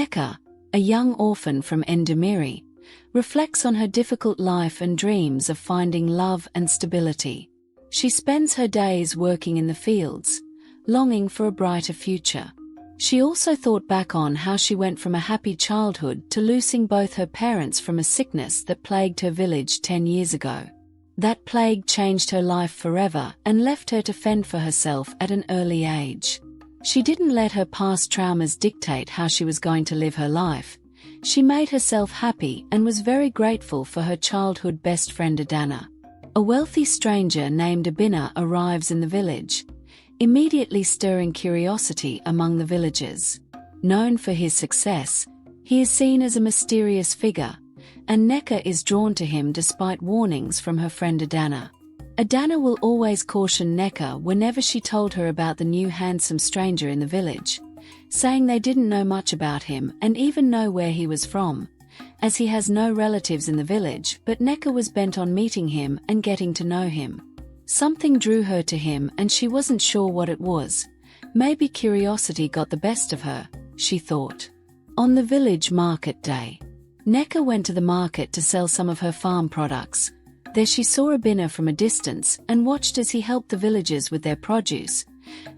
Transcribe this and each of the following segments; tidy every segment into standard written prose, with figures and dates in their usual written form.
Nneka, a young orphan from Ndemiri, reflects on her difficult life and dreams of finding love and stability. She spends her days working in the fields, longing for a brighter future. She also thought back on how she went from a happy childhood to losing both her parents from a sickness that plagued her village 10 years ago. That plague changed her life forever and left her to fend for herself at an early age. She didn't let her past traumas dictate how she was going to live her life. She made herself happy and was very grateful for her childhood best friend Obinna. A wealthy stranger named Obinna arrives in the village, immediately stirring curiosity among the villagers. Known for his success, he is seen as a mysterious figure, and Nneka is drawn to him despite warnings from her friend Obinna. Obinna will always caution Nneka whenever she told her about the new handsome stranger in the village, saying they didn't know much about him and even know where he was from, as he has no relatives in the village, but Nneka was bent on meeting him and getting to know him. Something drew her to him and she wasn't sure what it was. Maybe curiosity got the best of her, she thought. On the village market day, Nneka went to the market to sell some of her farm products. There she saw Obinna from a distance and watched as he helped the villagers with their produce,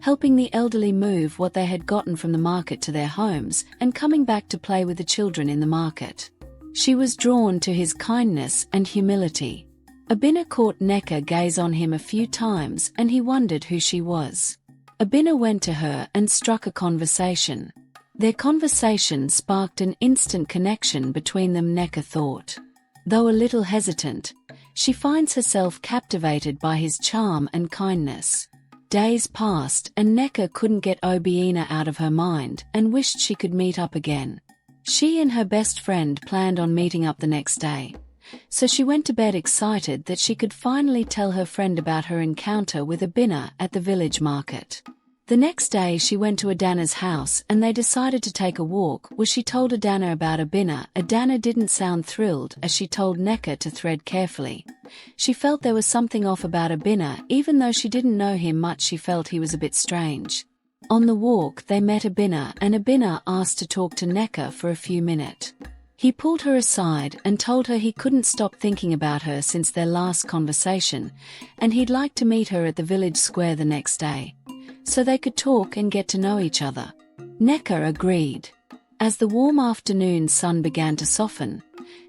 helping the elderly move what they had gotten from the market to their homes and coming back to play with the children in the market. She was drawn to his kindness and humility. Obinna caught Nneka gaze on him a few times and he wondered who she was. Obinna went to her and struck a conversation. Their conversation sparked an instant connection between them, Nneka thought. Though a little hesitant, she finds herself captivated by his charm and kindness. Days passed and Nneka couldn't get Obinna out of her mind and wished she could meet up again. She and her best friend planned on meeting up the next day, so she went to bed excited that she could finally tell her friend about her encounter with Obinna at the village market. The next day she went to Obinna's house and they decided to take a walk where she told Obinna about Obinna. Obinna didn't sound thrilled as she told Nneka to tread carefully. She felt there was something off about Obinna, even though she didn't know him much. She felt he was a bit strange. On the walk they met Obinna and Obinna asked to talk to Nneka for a few minutes. He pulled her aside and told her he couldn't stop thinking about her since their last conversation, and he'd like to meet her at the village square the next day, so they could talk and get to know each other. Nneka agreed. As the warm afternoon sun began to soften,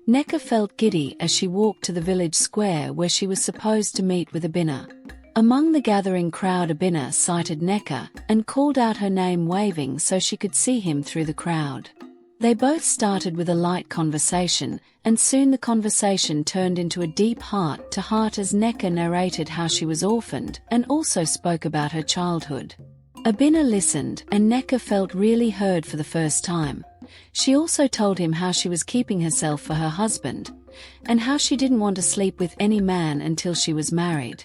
Nneka felt giddy as she walked to the village square where she was supposed to meet with Obinna. Among the gathering crowd, Obinna sighted Nneka and called out her name, waving so she could see him through the crowd. They both started with a light conversation, and soon the conversation turned into a deep heart-to-heart as Nneka narrated how she was orphaned and also spoke about her childhood. Obinna listened and Nneka felt really heard for the first time. She also told him how she was keeping herself for her husband, and how she didn't want to sleep with any man until she was married.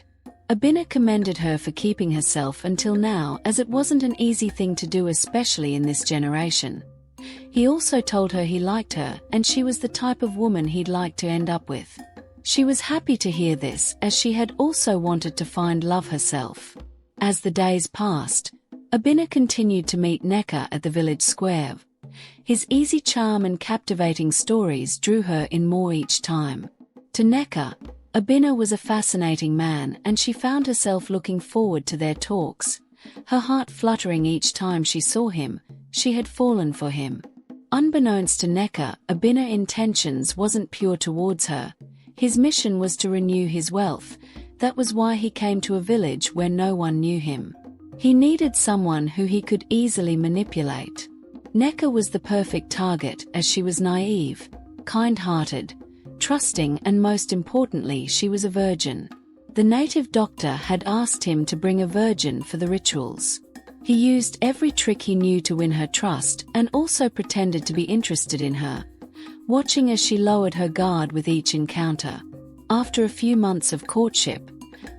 Obinna commended her for keeping herself until now, as it wasn't an easy thing to do, especially in this generation. He also told her he liked her and she was the type of woman he'd like to end up with. She was happy to hear this, as she had also wanted to find love herself. As the days passed, Obinna continued to meet Nneka at the village square. His easy charm and captivating stories drew her in more each time. To Nneka, Obinna was a fascinating man and she found herself looking forward to their talks, her heart fluttering each time she saw him. She had fallen for him. Unbeknownst to Nneka, Obinna's intentions wasn't pure towards her. His mission was to renew his wealth. That was why he came to a village where no one knew him. He needed someone who he could easily manipulate. Nneka was the perfect target, as she was naive, kind-hearted, trusting, and most importantly, she was a virgin. The native doctor had asked him to bring a virgin for the rituals. He used every trick he knew to win her trust and also pretended to be interested in her, watching as she lowered her guard with each encounter. After a few months of courtship,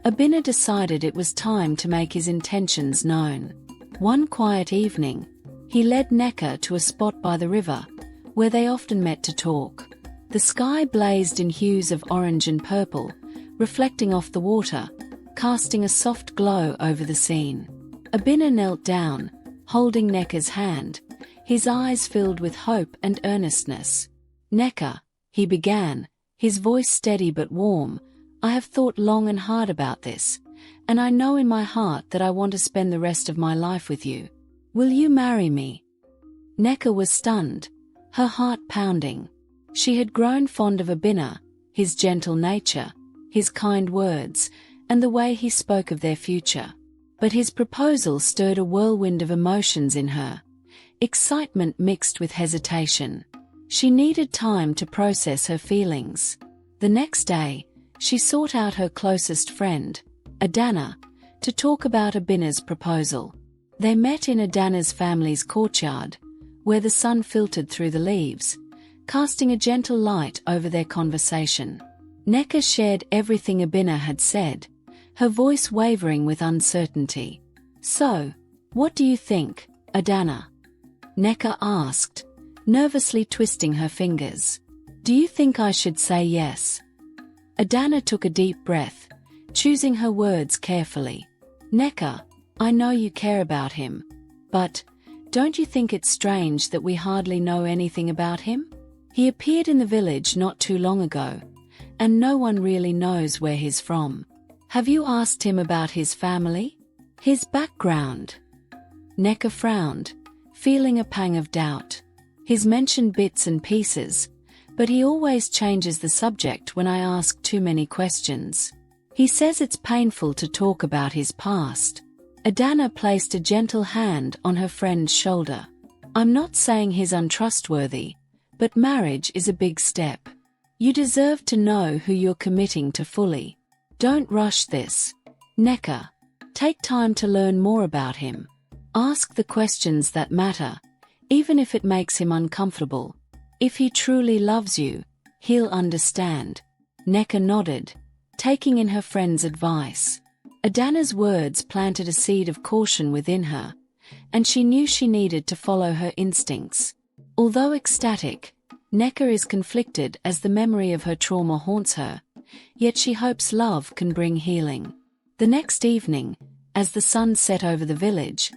Obinna decided it was time to make his intentions known. One quiet evening, he led Nneka to a spot by the river, where they often met to talk. The sky blazed in hues of orange and purple, reflecting off the water, casting a soft glow over the scene. Obinna knelt down, holding Nneka's hand. his eyes filled with hope and earnestness. "Nneka," he began, his voice steady but warm, "I have thought long and hard about this, and I know in my heart that I want to spend the rest of my life with you. Will you marry me?" Nneka was stunned, her heart pounding. She had grown fond of Obinna, his gentle nature, his kind words, and the way he spoke of their future. But his proposal stirred a whirlwind of emotions in her, excitement mixed with hesitation. She needed time to process her feelings. The next day, she sought out her closest friend, Obinna, to talk about Obinna's proposal. They met in Obinna's family's courtyard, where the sun filtered through the leaves, casting a gentle light over their conversation. Nneka shared everything Obinna had said, her voice wavering with uncertainty. "So, what do you think, Obinna?" Nneka asked, nervously twisting her fingers. "Do you think I should say yes?" Obinna took a deep breath, choosing her words carefully. "Nneka, I know you care about him, but don't you think it's strange that we hardly know anything about him? He appeared in the village not too long ago, and no one really knows where he's from. Have you asked him about his family? His background?" Nneka frowned, feeling a pang of doubt. "He's mentioned bits and pieces, but he always changes the subject when I ask too many questions. He says it's painful to talk about his past." Obinna placed a gentle hand on her friend's shoulder. "I'm not saying he's untrustworthy, but marriage is a big step. You deserve to know who you're committing to fully. Don't rush this. Nneka, take time to learn more about him. Ask the questions that matter, even if it makes him uncomfortable. If he truly loves you, he'll understand." Nneka nodded, taking in her friend's advice. Obinna's words planted a seed of caution within her, and she knew she needed to follow her instincts. Although ecstatic, Nneka is conflicted as the memory of her trauma haunts her, yet she hopes love can bring healing. The next evening, as the sun set over the village,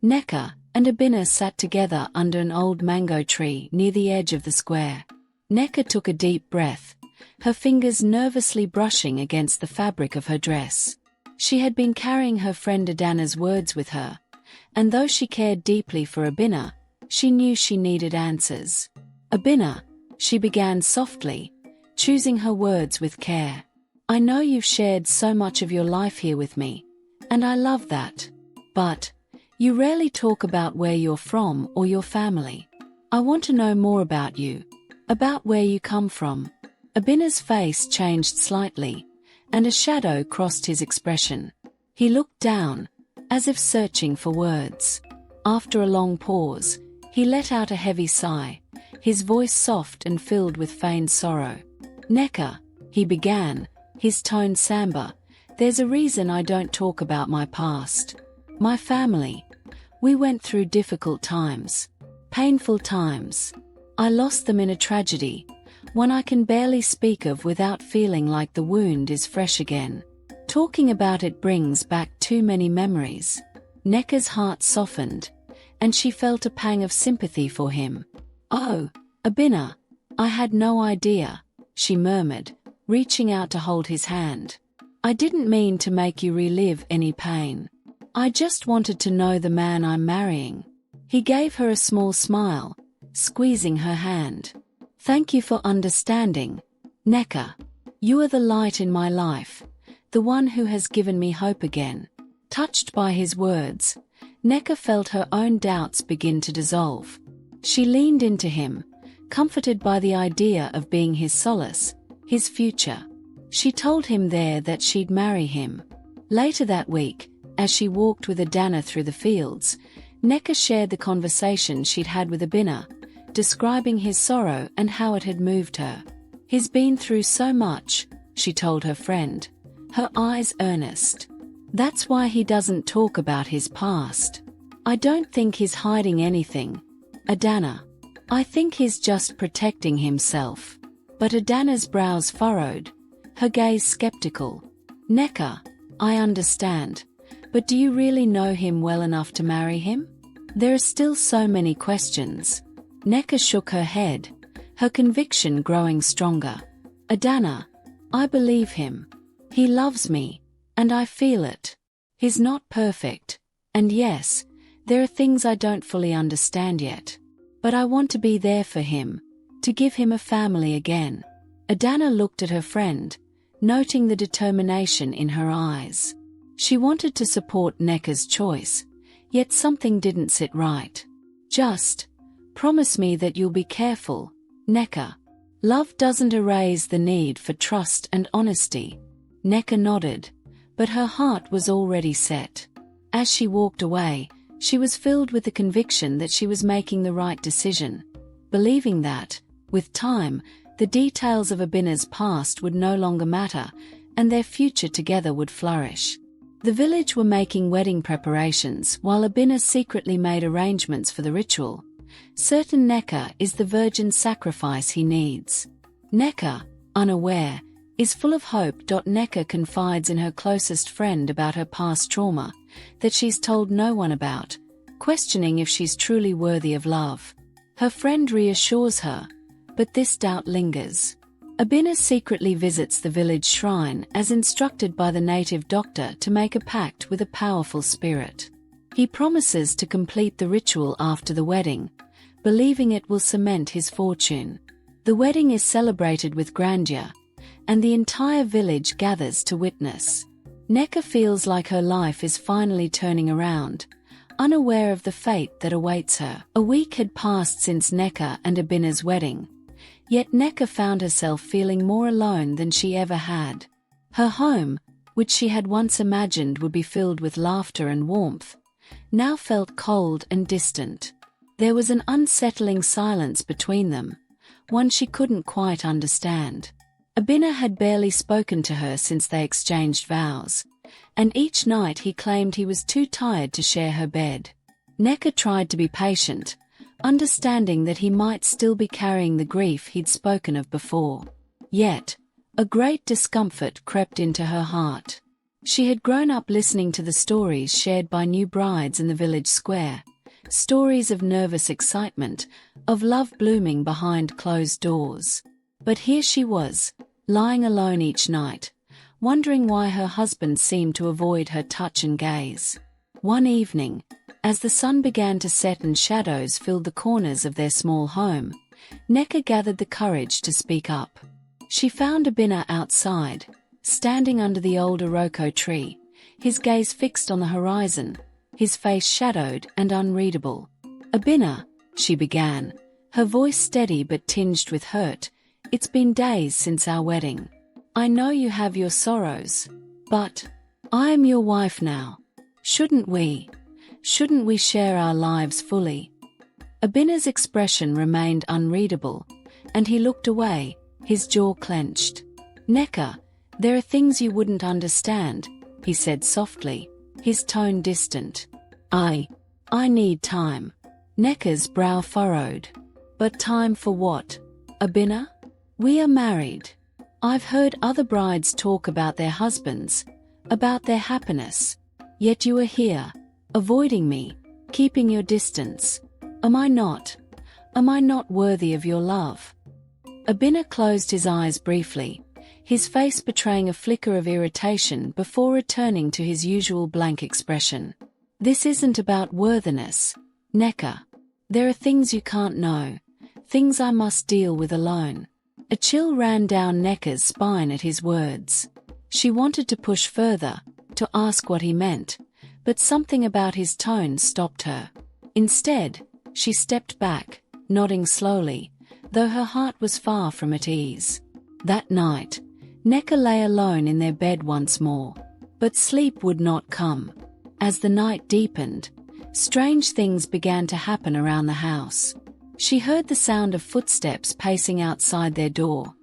Nneka and Obinna sat together under an old mango tree near the edge of the square. Nneka took a deep breath, her fingers nervously brushing against the fabric of her dress. She had been carrying her friend Obinna's words with her, and though she cared deeply for Obinna, she knew she needed answers. "Obinna," she began softly, choosing her words with care. "I know you've shared so much of your life here with me, and I love that. But you rarely talk about where you're from or your family. I want to know more about you, about where you come from." Obinna's face changed slightly, and a shadow crossed his expression. He looked down, as if searching for words. After a long pause, he let out a heavy sigh, his voice soft and filled with feigned sorrow. "Nneka," he began, his tone somber, "there's a reason I don't talk about my past. My family. We went through difficult times. Painful times. I lost them in a tragedy, one I can barely speak of without feeling like the wound is fresh again. Talking about it brings back too many memories." Nneka's heart softened, and she felt a pang of sympathy for him. "Oh, Obinna, I had no idea," she murmured, reaching out to hold his hand. "I didn't mean to make you relive any pain. I just wanted to know the man I'm marrying." He gave her a small smile, squeezing her hand. "Thank you for understanding, Nneka. You are the light in my life, the one who has given me hope again." Touched by his words, Nneka felt her own doubts begin to dissolve. She leaned into him, comforted by the idea of being his solace, his future. She told him there that she'd marry him. Later that week, as she walked with Obinna through the fields, Nneka shared the conversation she'd had with Obinna, describing his sorrow and how it had moved her. "He's been through so much," she told her friend, her eyes earnest. "That's why he doesn't talk about his past. I don't think he's hiding anything, Obinna. I think he's just protecting himself." But Obinna's brows furrowed, her gaze skeptical. "Nneka, I understand, but do you really know him well enough to marry him? There are still so many questions. Nneka shook her head, her conviction growing stronger. Obinna, I believe him. He loves me, and I feel it. He's not perfect, and yes, there are things I don't fully understand yet. But I want to be there for him, to give him a family again. Obinna looked at her friend, noting the determination in her eyes. She wanted to support Nneka's choice, yet something didn't sit right. Just promise me that you'll be careful, Nneka. Love doesn't erase the need for trust and honesty. Nneka nodded, but her heart was already set. As she walked away, she was filled with the conviction that she was making the right decision, believing that, with time, the details of Obinna's past would no longer matter, and their future together would flourish. The village were making wedding preparations while Obinna secretly made arrangements for the ritual. Certain Nneka is the virgin sacrifice he needs. Nneka, unaware, is full of hope. Nneka confides in her closest friend about her past trauma, that she's told no one about, questioning if she's truly worthy of love. Her friend reassures her, but this doubt lingers. Obinna secretly visits the village shrine as instructed by the native doctor to make a pact with a powerful spirit. He promises to complete the ritual after the wedding, believing it will cement his fortune. The wedding is celebrated with grandeur, and the entire village gathers to witness. Nneka feels like her life is finally turning around, unaware of the fate that awaits her. A week had passed since Nneka and Obinna's wedding, yet Nneka found herself feeling more alone than she ever had. Her home, which she had once imagined would be filled with laughter and warmth, now felt cold and distant. There was an unsettling silence between them, one she couldn't quite understand. Obinna had barely spoken to her since they exchanged vows, and each night he claimed he was too tired to share her bed. Nneka tried to be patient, understanding that he might still be carrying the grief he'd spoken of before. Yet, a great discomfort crept into her heart. She had grown up listening to the stories shared by new brides in the village square, stories of nervous excitement, of love blooming behind closed doors. But here she was, lying alone each night, wondering why her husband seemed to avoid her touch and gaze. One evening, as the sun began to set and shadows filled the corners of their small home, Nneka gathered the courage to speak up. She found Obinna outside, standing under the old Iroko tree, his gaze fixed on the horizon, his face shadowed and unreadable. "Obinna," she began, her voice steady but tinged with hurt, "it's been days since our wedding. I know you have your sorrows, but I am your wife now. Shouldn't we share our lives fully?" Obinna's expression remained unreadable, and he looked away, his jaw clenched. "Nneka, there are things you wouldn't understand," he said softly, his tone distant. I need time." Nneka's brow furrowed. "But time for what, Obinna? We are married. I've heard other brides talk about their husbands, about their happiness. Yet you are here, avoiding me, keeping your distance. Am I not worthy of your love?" Obinna closed his eyes briefly, his face betraying a flicker of irritation before returning to his usual blank expression. "This isn't about worthiness, Nneka. There are things you can't know, things I must deal with alone." A chill ran down Nneka's spine at his words. She wanted to push further, to ask what he meant, but something about his tone stopped her. Instead, she stepped back, nodding slowly, though her heart was far from at ease. That night, Nneka lay alone in their bed once more, but sleep would not come. As the night deepened, strange things began to happen around the house. She heard the sound of footsteps pacing outside their door,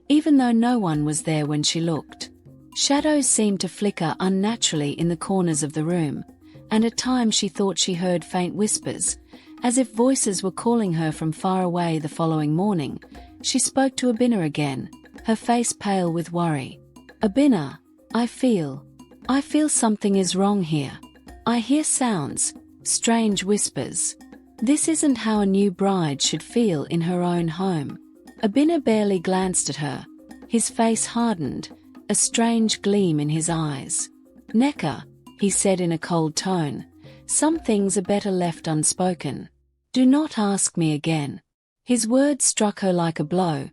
even though no one was there when she looked. Shadows seemed to flicker unnaturally in the corners of the room, and at times she thought she heard faint whispers, as if voices were calling her from far away. The following morning, she spoke to Obinna again, her face pale with worry. "Obinna, I feel something is wrong here. I hear sounds, Strange whispers. This isn't how a new bride should feel in her own home. Obinna barely glanced at her. His face hardened, a strange gleam in his eyes. Nneka, he said in a cold tone, some things are better left unspoken. Do not ask me again. His words struck her like a blow,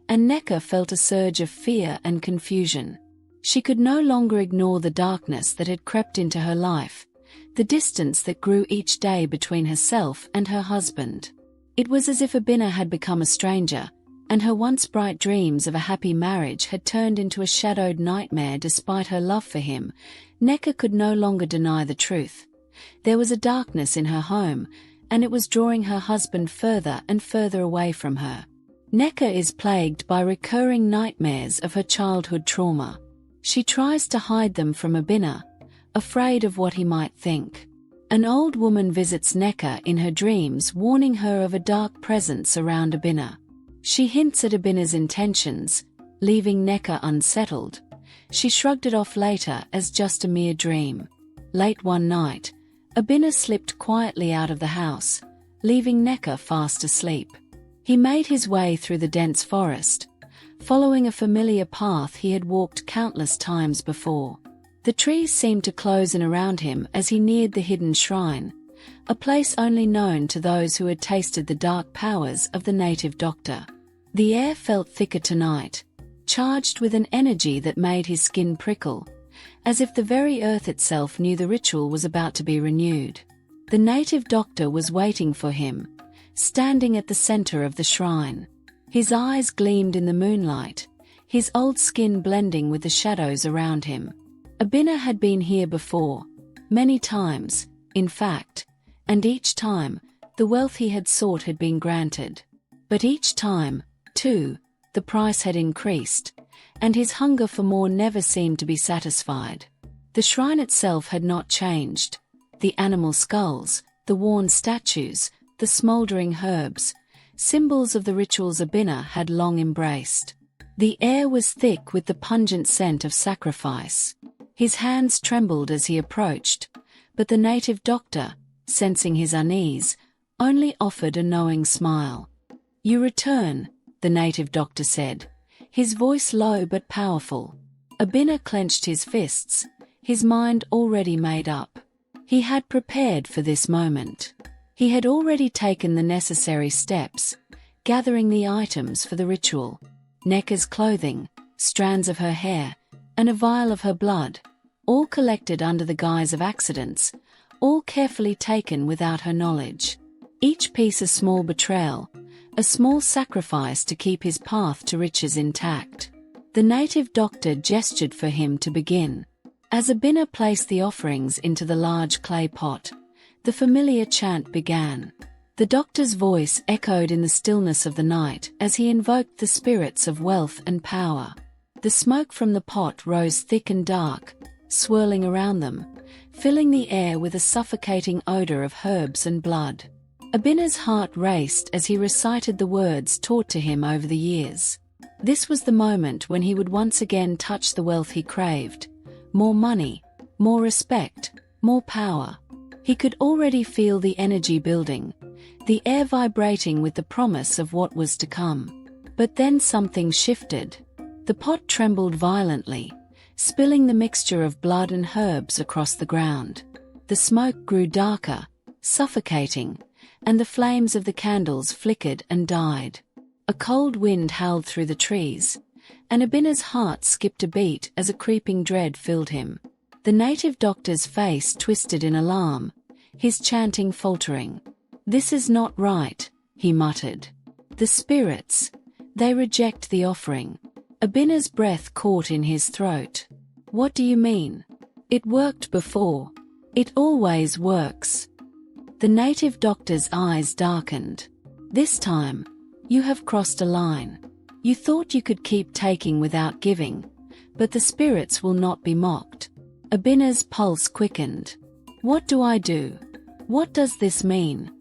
and Nneka felt a surge of fear and confusion. She could no longer ignore the darkness that had crept into her life, the distance that grew each day between herself and her husband. It was as if Obinna had become a stranger, and her once bright dreams of a happy marriage had turned into a shadowed nightmare despite her love for him. Nneka could no longer deny the truth. There was a darkness in her home, and it was drawing her husband further and further away from her. Nneka is plagued by recurring nightmares of her childhood trauma. She tries to hide them from Obinna, afraid of what he might think. An old woman visits Nneka in her dreams, warning her of a dark presence around Obinna. She hints at Obinna's intentions, leaving Nneka unsettled. She shrugged it off later as just a mere dream. Late one night, Obinna slipped quietly out of the house, leaving Nneka fast asleep. He made his way through the dense forest, following a familiar path he had walked countless times before. The trees seemed to close in around him as he neared the hidden shrine, a place only known to those who had tasted the dark powers of the native doctor. The air felt thicker tonight, charged with an energy that made his skin prickle, as if the very earth itself knew the ritual was about to be renewed. The native doctor was waiting for him, standing at the center of the shrine. His eyes gleamed in the moonlight, his old skin blending with the shadows around him. Obinna had been here before, many times, in fact, and each time, the wealth he had sought had been granted. But each time, too, the price had increased, and his hunger for more never seemed to be satisfied. The shrine itself had not changed. The animal skulls, the worn statues, the smoldering herbs, symbols of the rituals Obinna had long embraced. The air was thick with the pungent scent of sacrifice. His hands trembled as he approached, but the native doctor, sensing his unease, only offered a knowing smile. "You return," the native doctor said, his voice low but powerful. Obinna clenched his fists, his mind already made up. He had prepared for this moment. He had already taken the necessary steps, gathering the items for the ritual. Nneka's clothing, strands of her hair, and a vial of her blood, all collected under the guise of accidents, all carefully taken without her knowledge. Each piece a small betrayal, a small sacrifice to keep his path to riches intact. The native doctor gestured for him to begin. As Obinna placed the offerings into the large clay pot, the familiar chant began. The doctor's voice echoed in the stillness of the night as he invoked the spirits of wealth and power. The smoke from the pot rose thick and dark, swirling around them, filling the air with a suffocating odor of herbs and blood. Obinna's heart raced as he recited the words taught to him over the years. This was the moment when he would once again touch the wealth he craved. More money, more respect, more power. He could already feel the energy building, the air vibrating with the promise of what was to come. But then something shifted. The pot trembled violently, spilling the mixture of blood and herbs across the ground. The smoke grew darker, suffocating, and the flames of the candles flickered and died. A cold wind howled through the trees, and Obinna's heart skipped a beat as a creeping dread filled him. The native doctor's face twisted in alarm, his chanting faltering. "This is not right," he muttered. "The spirits, they reject the offering." Obinna's breath caught in his throat. "What do you mean? It worked before. It always works." The native doctor's eyes darkened. "This time, you have crossed a line. You thought you could keep taking without giving, but the spirits will not be mocked." Obinna's pulse quickened. "What do I do? What does this mean?"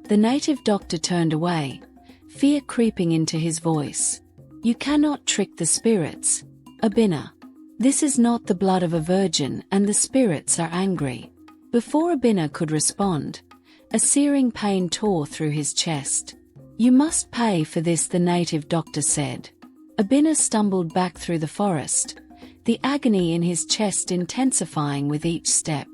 The native doctor turned away, fear creeping into his voice. "You cannot trick the spirits, Obinna. This is not the blood of a virgin, and the spirits are angry. Before Obinna could respond, a searing pain tore through his chest. "You must pay for this," the native doctor said. Obinna stumbled back through the forest, the agony in his chest intensifying with each step.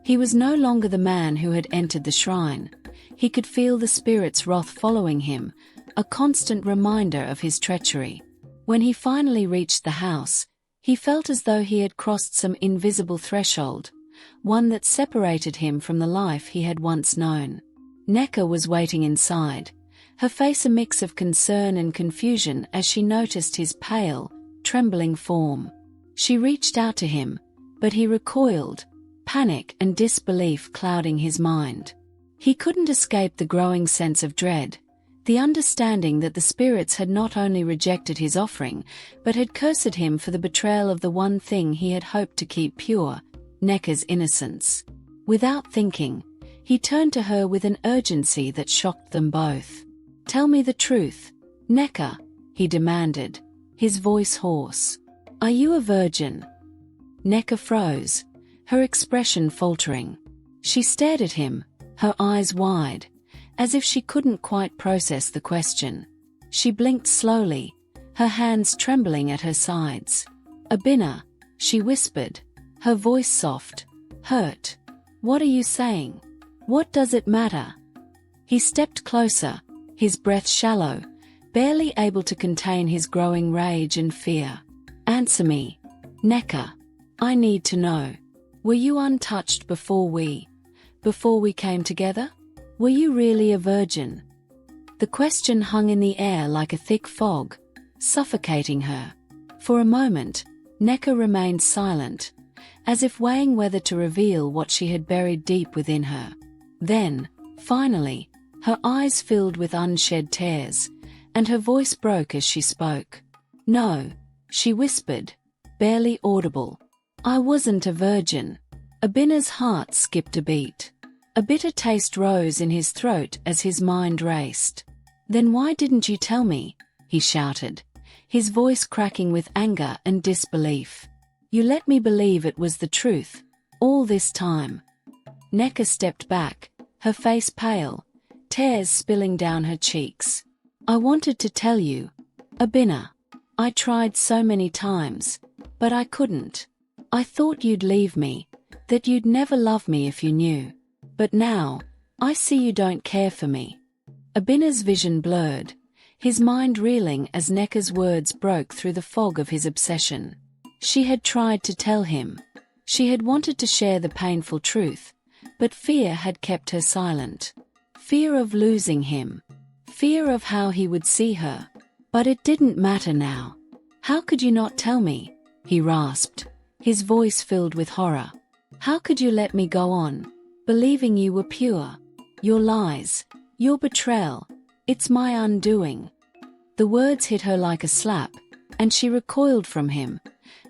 He was no longer the man who had entered the shrine. He could feel the spirit's wrath following him, a constant reminder of his treachery. When he finally reached the house, he felt as though he had crossed some invisible threshold, one that separated him from the life he had once known. Nneka was waiting inside, her face a mix of concern and confusion as she noticed his pale, trembling form. She reached out to him, but he recoiled, panic and disbelief clouding his mind. He couldn't escape the growing sense of dread, the understanding that the spirits had not only rejected his offering, but had cursed him for the betrayal of the one thing he had hoped to keep pure, Nneka's innocence. Without thinking, he turned to her with an urgency that shocked them both. "Tell me the truth, Nneka," he demanded, his voice hoarse. "Are you a virgin?" Nneka froze, her expression faltering. She stared at him, her eyes wide, as if she couldn't quite process the question. She blinked slowly, her hands trembling at her sides. "Obinna," she whispered, her voice soft, hurt. "What are you saying? What does it matter?" He stepped closer, his breath shallow, barely able to contain his growing rage and fear. "Answer me, Nneka. I need to know. Were you untouched before we came together? Were you really a virgin?" The question hung in the air like a thick fog, suffocating her. For a moment, Nneka remained silent, as if weighing whether to reveal what she had buried deep within her. Then, finally, her eyes filled with unshed tears, and her voice broke as she spoke. "No," she whispered, barely audible. "I wasn't a virgin." Obinna's heart skipped a beat. A bitter taste rose in his throat as his mind raced. "Then why didn't you tell me?" he shouted, his voice cracking with anger and disbelief. "You let me believe it was the truth, all this time." Nneka stepped back, her face pale, tears spilling down her cheeks. "I wanted to tell you, Obinna. I tried so many times, but I couldn't. I thought you'd leave me, that you'd never love me if you knew. But now, I see you don't care for me." Obinna's vision blurred, his mind reeling as Nneka's words broke through the fog of his obsession. She had tried to tell him. She had wanted to share the painful truth, but fear had kept her silent. Fear of losing him. Fear of how he would see her. But it didn't matter now. "How could you not tell me?" he rasped, his voice filled with horror. "How could you let me go on, believing you were pure? Your lies, your betrayal, it's my undoing." The words hit her like a slap, and she recoiled from him,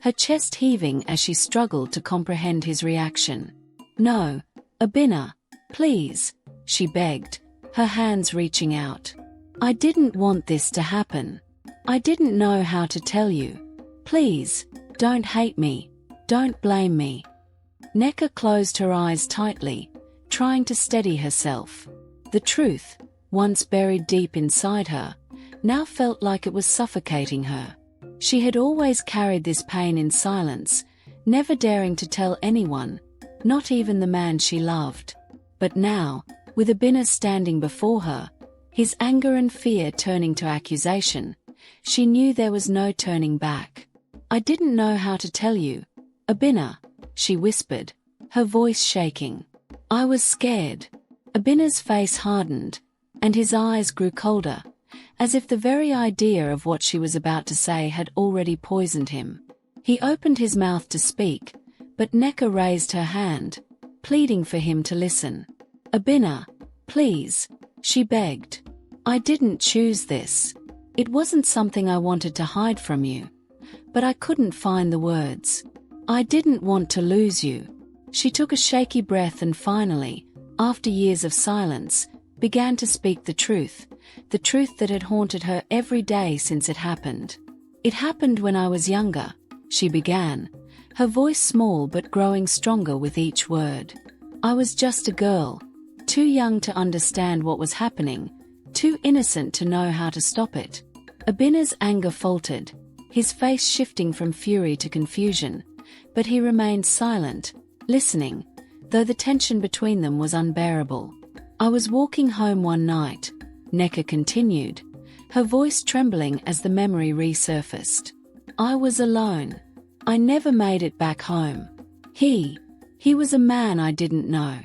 her chest heaving as she struggled to comprehend his reaction. "No, Obinna, please," she begged, her hands reaching out. "I didn't want this to happen. I didn't know how to tell you. Please, don't hate me. Don't blame me." Nneka closed her eyes tightly, trying to steady herself. The truth, once buried deep inside her, now felt like it was suffocating her. She had always carried this pain in silence, never daring to tell anyone, not even the man she loved. But now, with Obinna standing before her, his anger and fear turning to accusation, she knew there was no turning back. "I didn't know how to tell you, Obinna," she whispered, her voice shaking. "I was scared." Obinna's face hardened, and his eyes grew colder, as if the very idea of what she was about to say had already poisoned him. He opened his mouth to speak, but Nneka raised her hand, pleading for him to listen. "Obinna, please," she begged. "I didn't choose this. It wasn't something I wanted to hide from you. But I couldn't find the words. I didn't want to lose you." She took a shaky breath and finally, after years of silence, began to speak the truth that had haunted her every day since it happened. "It happened when I was younger," she began, her voice small but growing stronger with each word. I was just a girl, too young to understand what was happening, too innocent to know how to stop it. Obinna's anger faltered, his face shifting from fury to confusion, but he remained silent, listening, though the tension between them was unbearable. I was walking home one night, Nneka continued, her voice trembling as the memory resurfaced. I was alone. I never made it back home. He was a man I didn't know.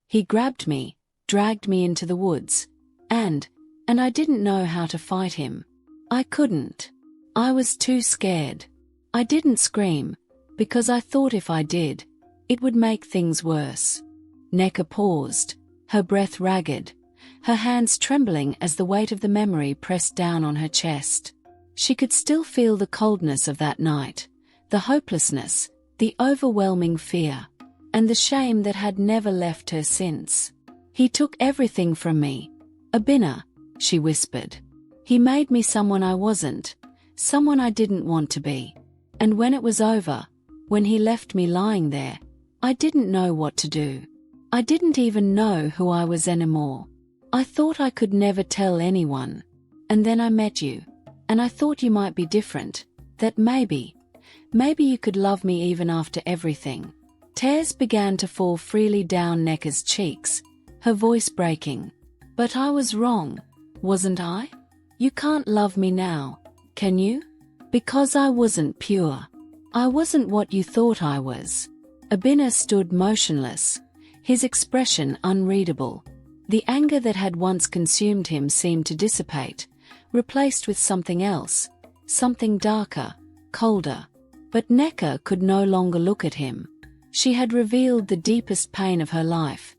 He grabbed me, dragged me into the woods, and I didn't know how to fight him. I couldn't. I was too scared. I didn't scream, because I thought if I did, it would make things worse. Nneka paused, her breath ragged, her hands trembling as the weight of the memory pressed down on her chest. She could still feel the coldness of that night, the hopelessness, the overwhelming fear, and the shame that had never left her since. He took everything from me. Obinna, she whispered. He made me someone I wasn't, someone I didn't want to be. And when it was over, when he left me lying there, I didn't know what to do. I didn't even know who I was anymore. I thought I could never tell anyone. And then I met you, and I thought you might be different, that maybe you could love me even after everything. Tears began to fall freely down Nneka's cheeks, her voice breaking. But I was wrong, wasn't I? You can't love me now, can you? Because I wasn't pure. I wasn't what you thought I was. Obinna stood motionless, his expression unreadable. The anger that had once consumed him seemed to dissipate, replaced with something else, something darker, colder. But Nneka could no longer look at him. She had revealed the deepest pain of her life,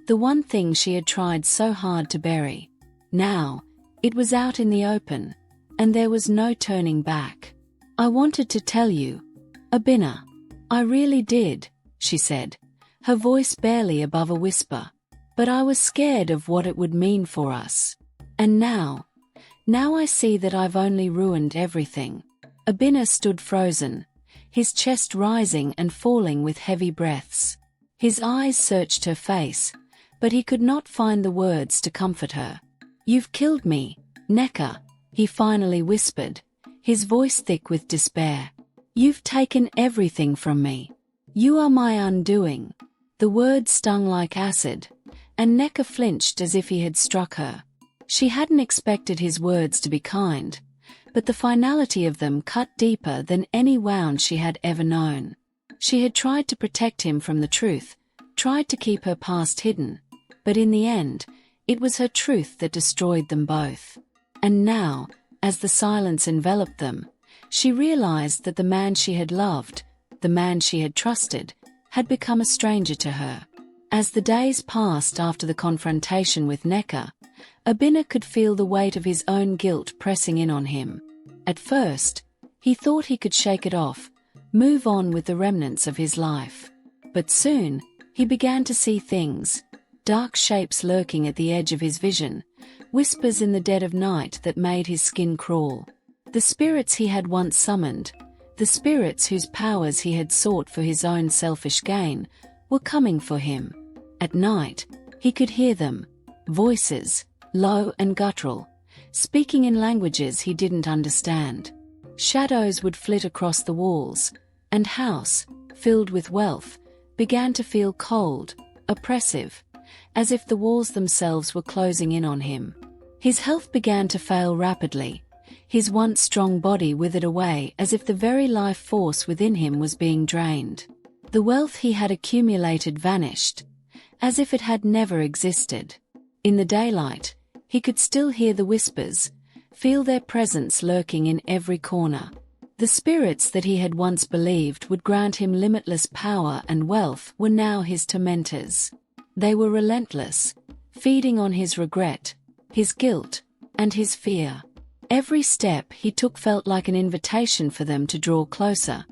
the one thing she had tried so hard to bury. Now, it was out in the open, and there was no turning back. I wanted to tell you, Obinna. I really did, she said, her voice barely above a whisper. But I was scared of what it would mean for us. And now I see that I've only ruined everything. Obinna stood frozen, his chest rising and falling with heavy breaths. His eyes searched her face, but he could not find the words to comfort her. You've killed me, Nneka, he finally whispered, his voice thick with despair. You've taken everything from me. You are my undoing. The words stung like acid, and Nneka flinched as if he had struck her. She hadn't expected his words to be kind, but the finality of them cut deeper than any wound she had ever known. She had tried to protect him from the truth, tried to keep her past hidden, but in the end, it was her truth that destroyed them both. And now, as the silence enveloped them, she realized that the man she had loved, the man she had trusted, had become a stranger to her. As the days passed after the confrontation with Nneka, Obinna could feel the weight of his own guilt pressing in on him. At first, he thought he could shake it off, move on with the remnants of his life. But soon, he began to see things, dark shapes lurking at the edge of his vision, whispers in the dead of night that made his skin crawl. The spirits he had once summoned, the spirits whose powers he had sought for his own selfish gain, were coming for him. At night, he could hear them, voices, low and guttural, speaking in languages he didn't understand. Shadows would flit across the walls, and house, filled with wealth, began to feel cold, oppressive, as if the walls themselves were closing in on him. His health began to fail rapidly, his once strong body withered away as if the very life force within him was being drained. The wealth he had accumulated vanished, as if it had never existed. In the daylight, he could still hear the whispers, feel their presence lurking in every corner. The spirits that he had once believed would grant him limitless power and wealth were now his tormentors. They were relentless, feeding on his regret, his guilt, and his fear. Every step he took felt like an invitation for them to draw closer,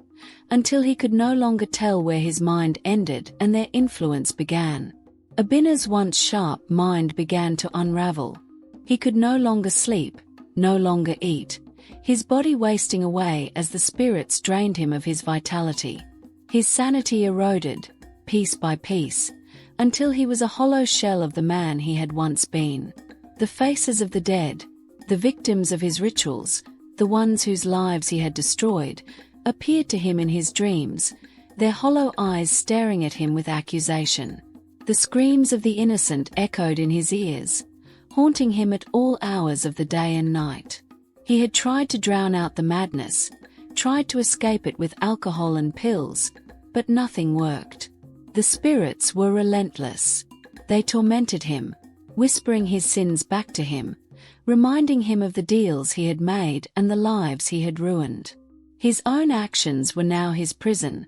until he could no longer tell where his mind ended and their influence began. Obinna's once sharp mind began to unravel. He could no longer sleep, no longer eat, his body wasting away as the spirits drained him of his vitality. His sanity eroded, piece by piece, until he was a hollow shell of the man he had once been. The faces of the dead, the victims of his rituals, the ones whose lives he had destroyed, appeared to him in his dreams, their hollow eyes staring at him with accusation. The screams of the innocent echoed in his ears, haunting him at all hours of the day and night. He had tried to drown out the madness, tried to escape it with alcohol and pills, but nothing worked. The spirits were relentless. They tormented him, whispering his sins back to him, reminding him of the deals he had made and the lives he had ruined. His own actions were now his prison,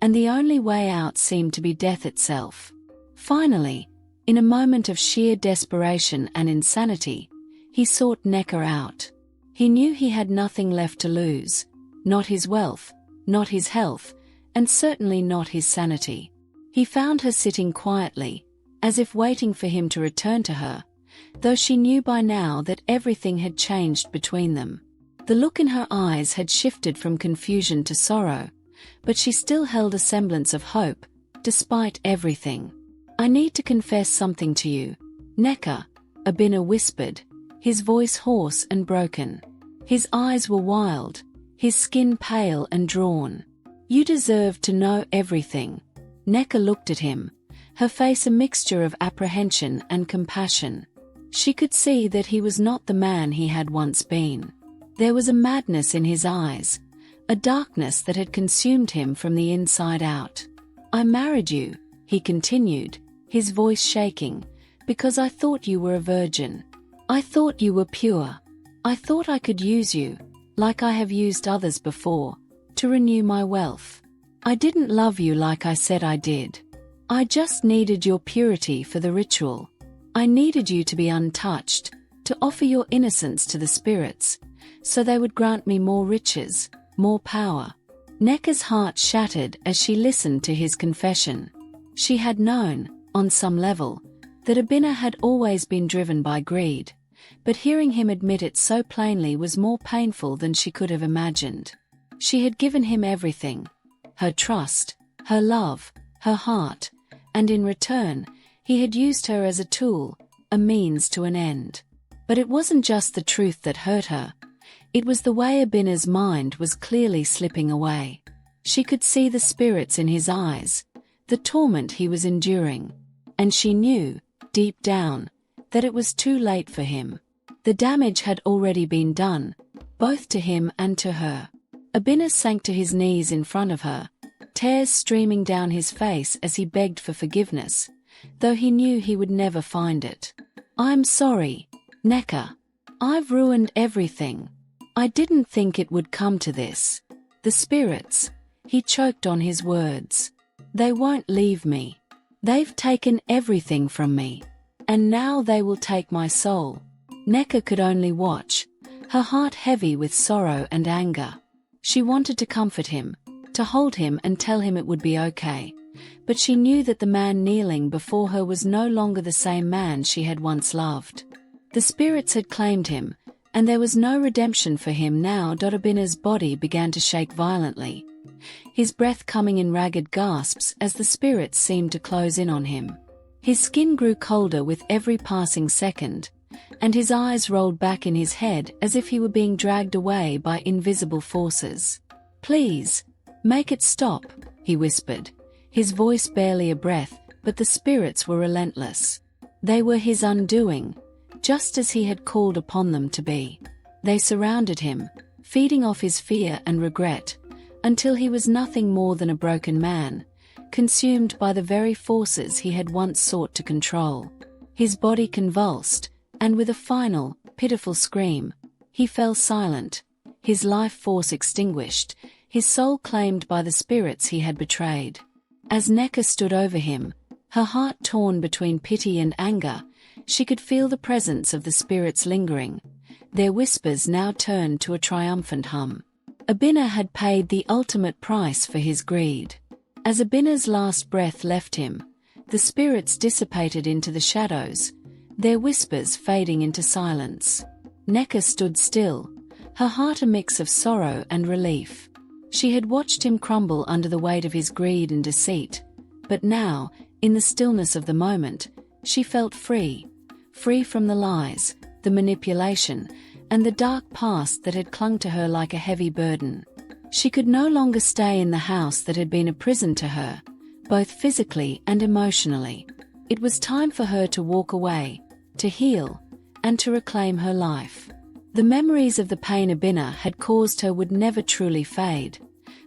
and the only way out seemed to be death itself. Finally, in a moment of sheer desperation and insanity, he sought Nneka out. He knew he had nothing left to lose, not his wealth, not his health, and certainly not his sanity. He found her sitting quietly, as if waiting for him to return to her, though she knew by now that everything had changed between them. The look in her eyes had shifted from confusion to sorrow, but she still held a semblance of hope, despite everything. "I need to confess something to you, Nneka," Obinna whispered, his voice hoarse and broken. His eyes were wild, his skin pale and drawn. "You deserve to know everything." Nneka looked at him, her face a mixture of apprehension and compassion. She could see that he was not the man he had once been. There was a madness in his eyes, a darkness that had consumed him from the inside out. "I married you," he continued, his voice shaking, "because I thought you were a virgin. I thought you were pure. I thought I could use you, like I have used others before, to renew my wealth. I didn't love you like I said I did. I just needed your purity for the ritual. I needed you to be untouched, to offer your innocence to the spirits, so they would grant me more riches, more power." Nneka's heart shattered as she listened to his confession. She had known, on some level, that Obinna had always been driven by greed, but hearing him admit it so plainly was more painful than she could have imagined. She had given him everything: her trust, her love, her heart, and in return, he had used her as a tool, a means to an end. But it wasn't just the truth that hurt her. It was the way Obinna's mind was clearly slipping away. She could see the spirits in his eyes, the torment he was enduring, and she knew, deep down, that it was too late for him. The damage had already been done, both to him and to her. Obinna sank to his knees in front of her, tears streaming down his face as he begged for forgiveness, though he knew he would never find it. "I'm sorry, Nneka. I've ruined everything. I didn't think it would come to this. The spirits," he choked on his words, "they won't leave me. They've taken everything from me, and now they will take my soul." Nneka could only watch, her heart heavy with sorrow and anger. She wanted to comfort him, to hold him and tell him it would be okay, but she knew that the man kneeling before her was no longer the same man she had once loved. The spirits had claimed him, and there was no redemption for him now. Obinna's body began to shake violently, his breath coming in ragged gasps as the spirits seemed to close in on him. His skin grew colder with every passing second, and his eyes rolled back in his head as if he were being dragged away by invisible forces. "Please, make it stop," he whispered, his voice barely a breath, but the spirits were relentless. They were his undoing, just as he had called upon them to be. They surrounded him, feeding off his fear and regret, until he was nothing more than a broken man, consumed by the very forces he had once sought to control. His body convulsed, and with a final, pitiful scream, he fell silent, his life force extinguished, his soul claimed by the spirits he had betrayed. As Nneka stood over him, her heart torn between pity and anger, she could feel the presence of the spirits lingering, their whispers now turned to a triumphant hum. Obinna had paid the ultimate price for his greed. As Obinna's last breath left him, the spirits dissipated into the shadows, their whispers fading into silence. Nneka stood still, her heart a mix of sorrow and relief. She had watched him crumble under the weight of his greed and deceit, but now, In the stillness of the moment, she felt free. Free from the lies, the manipulation, and the dark past that had clung to her like a heavy burden. She could no longer stay in the house that had been a prison to her, both physically and emotionally. It was time for her to walk away, to heal, and to reclaim her life. The memories of the pain Obinna had caused her would never truly fade,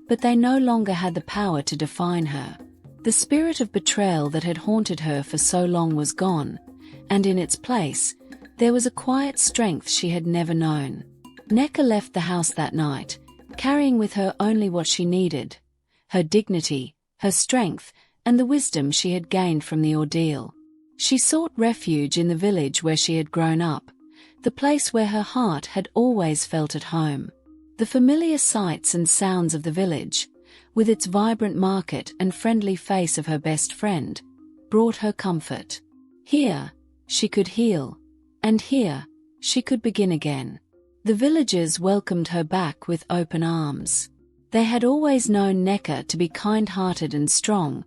but they no longer had the power to define her. The spirit of betrayal that had haunted her for so long was gone, and in its place, there was a quiet strength she had never known. Nneka left the house that night, carrying with her only what she needed: her dignity, her strength, and the wisdom she had gained from the ordeal. She sought refuge in the village where she had grown up, the place where her heart had always felt at home. The familiar sights and sounds of the village, with its vibrant market and friendly face of her best friend, brought her comfort. Here, she could heal, and here, she could begin again. The villagers welcomed her back with open arms. They had always known Nneka to be kind-hearted and strong,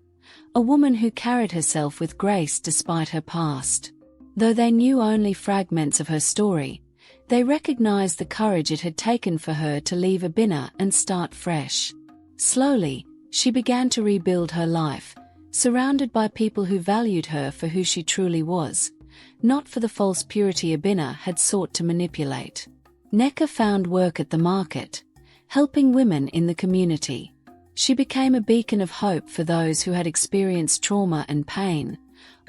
a woman who carried herself with grace despite her past. Though they knew only fragments of her story, they recognized the courage it had taken for her to leave Obinna and start fresh. Slowly, she began to rebuild her life, surrounded by people who valued her for who she truly was, not for the false purity Obinna had sought to manipulate. Nneka found work at the market, helping women in the community. She became a beacon of hope for those who had experienced trauma and pain,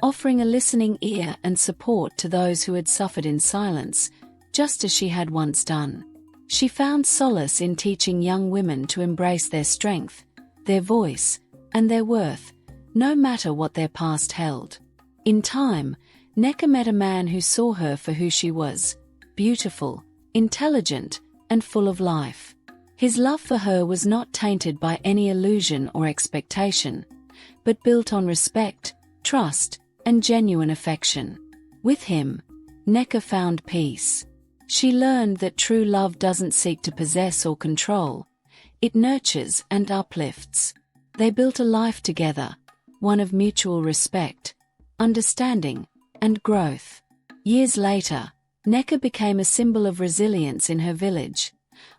offering a listening ear and support to those who had suffered in silence, just as she had once done. She found solace in teaching young women to embrace their strength, their voice, and their worth, no matter what their past held. In time, Nneka met a man who saw her for who she was: beautiful, intelligent, and full of life. His love for her was not tainted by any illusion or expectation, but built on respect, trust, and genuine affection. With him, Nneka found peace. She learned that true love doesn't seek to possess or control, it nurtures and uplifts. They built a life together, one of mutual respect, understanding, and growth. Years later, Nneka became a symbol of resilience in her village,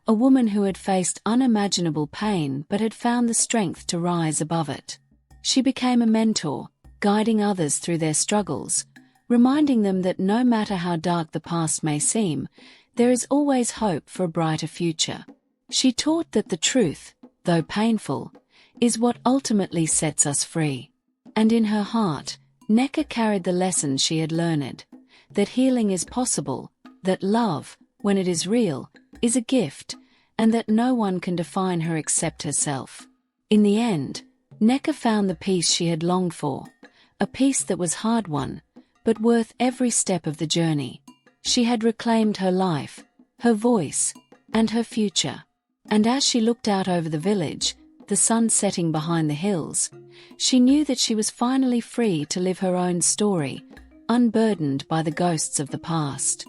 a woman who had faced unimaginable pain but had found the strength to rise above it. She became a mentor, guiding others through their struggles, reminding them that no matter how dark the past may seem, there is always hope for a brighter future. She taught that the truth, though painful, is what ultimately sets us free. And in her heart, Nneka carried the lessons she had learned: that healing is possible, that love, when it is real, is a gift, and that no one can define her except herself. In the end, Nneka found the peace she had longed for, a peace that was hard-won, but worth every step of the journey. She had reclaimed her life, her voice, and her future. And as she looked out over the village, the sun setting behind the hills, she knew that she was finally free to live her own story, unburdened by the ghosts of the past.